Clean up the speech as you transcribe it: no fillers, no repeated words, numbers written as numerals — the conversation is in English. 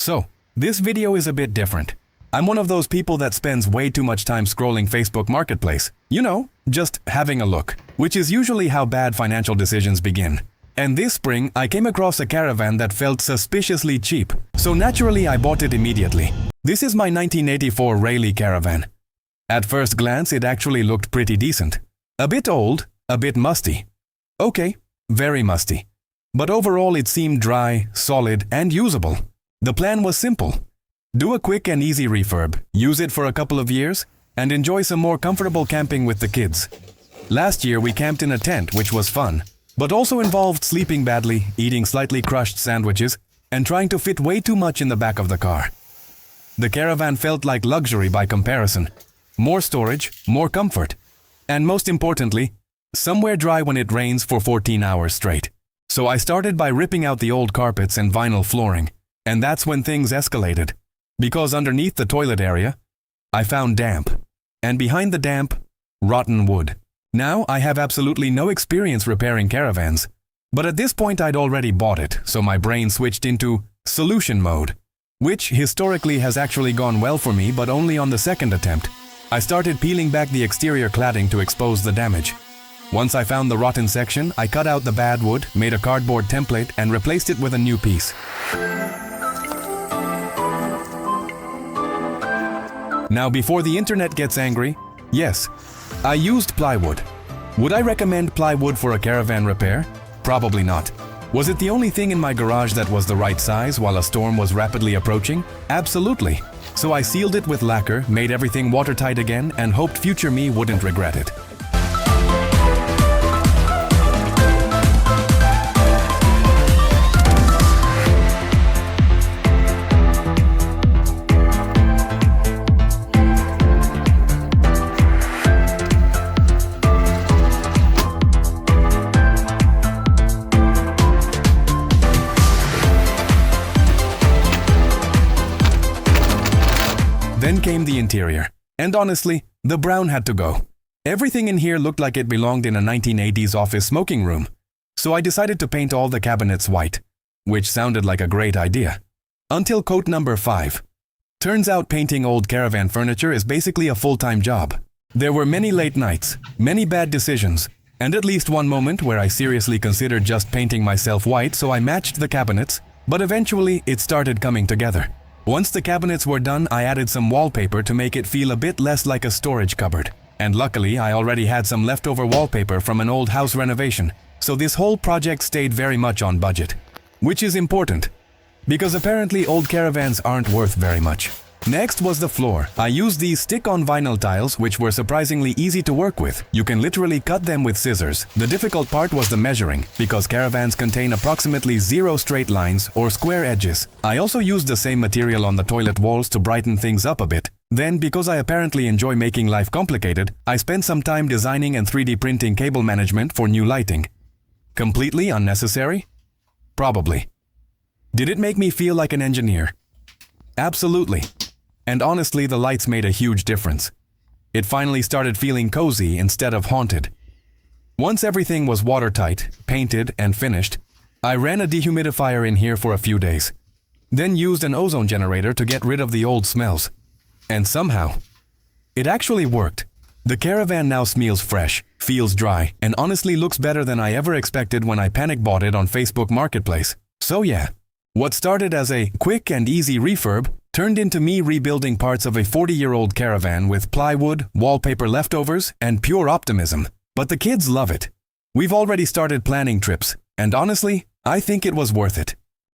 So, this video is a bit different. I'm one of those people that spends way too much time scrolling Facebook Marketplace. You know, just having a look, which is usually how bad financial decisions begin. And this spring, I came across a caravan that felt suspiciously cheap, so naturally I bought it immediately. This is my 1984 Rayleigh caravan. At first glance, it actually looked pretty decent. A bit old, a bit musty. Okay, very musty. But overall it seemed dry, solid, and usable. The plan was simple. Do a quick and easy refurb, use it for a couple of years, and enjoy some more comfortable camping with the kids. Last year we camped in a tent, which was fun, but also involved sleeping badly, eating slightly crushed sandwiches, and trying to fit way too much in the back of the car. The caravan felt like luxury by comparison. More storage, more comfort, and most importantly, somewhere dry when it rains for 14 hours straight. So I started by ripping out the old carpets and vinyl flooring, and that's when things escalated. Because underneath the toilet area, I found damp, and behind the damp, rotten wood. Now I have absolutely no experience repairing caravans, but at this point I'd already bought it, so my brain switched into solution mode, which historically has actually gone well for me, but only on the second attempt. I started peeling back the exterior cladding to expose the damage. Once I found the rotten section, I cut out the bad wood, made a cardboard template, and replaced it with a new piece. Now, before the internet gets angry, yes, I used plywood. Would I recommend plywood for a caravan repair? Probably not. Was it the only thing in my garage that was the right size while a storm was rapidly approaching? Absolutely. So I sealed it with lacquer, made everything watertight again, and hoped future me wouldn't regret it. Then came the interior, and honestly, the brown had to go. Everything in here looked like it belonged in a 1980s office smoking room, so I decided to paint all the cabinets white, which sounded like a great idea. Until coat number 5. Turns out painting old caravan furniture is basically a full-time job. There were many late nights, many bad decisions, and at least one moment where I seriously considered just painting myself white, so I matched the cabinets, but eventually it started coming together. Once the cabinets were done, I added some wallpaper to make it feel a bit less like a storage cupboard. And luckily, I already had some leftover wallpaper from an old house renovation, so this whole project stayed very much on budget. Which is important, because apparently old caravans aren't worth very much. Next was the floor. I used these stick-on vinyl tiles, which were surprisingly easy to work with. You can literally cut them with scissors. The difficult part was the measuring, because caravans contain approximately 0 straight lines or square edges. I also used the same material on the toilet walls to brighten things up a bit. Then, because I apparently enjoy making life complicated, I spent some time designing and 3D printing cable management for new lighting. Completely unnecessary? Probably. Did it make me feel like an engineer? Absolutely. And honestly, the lights made a huge difference. It finally started feeling cozy instead of haunted. Once everything was watertight, painted, and finished, I ran a dehumidifier in here for a few days. Then used an ozone generator to get rid of the old smells. And somehow, it actually worked. The caravan now smells fresh, feels dry, and honestly looks better than I ever expected when I panic bought it on Facebook Marketplace. So yeah, what started as a quick and easy refurb turned into me rebuilding parts of a 40-year-old caravan with plywood, wallpaper leftovers, and pure optimism. But the kids love it. We've already started planning trips, and honestly, I think it was worth it.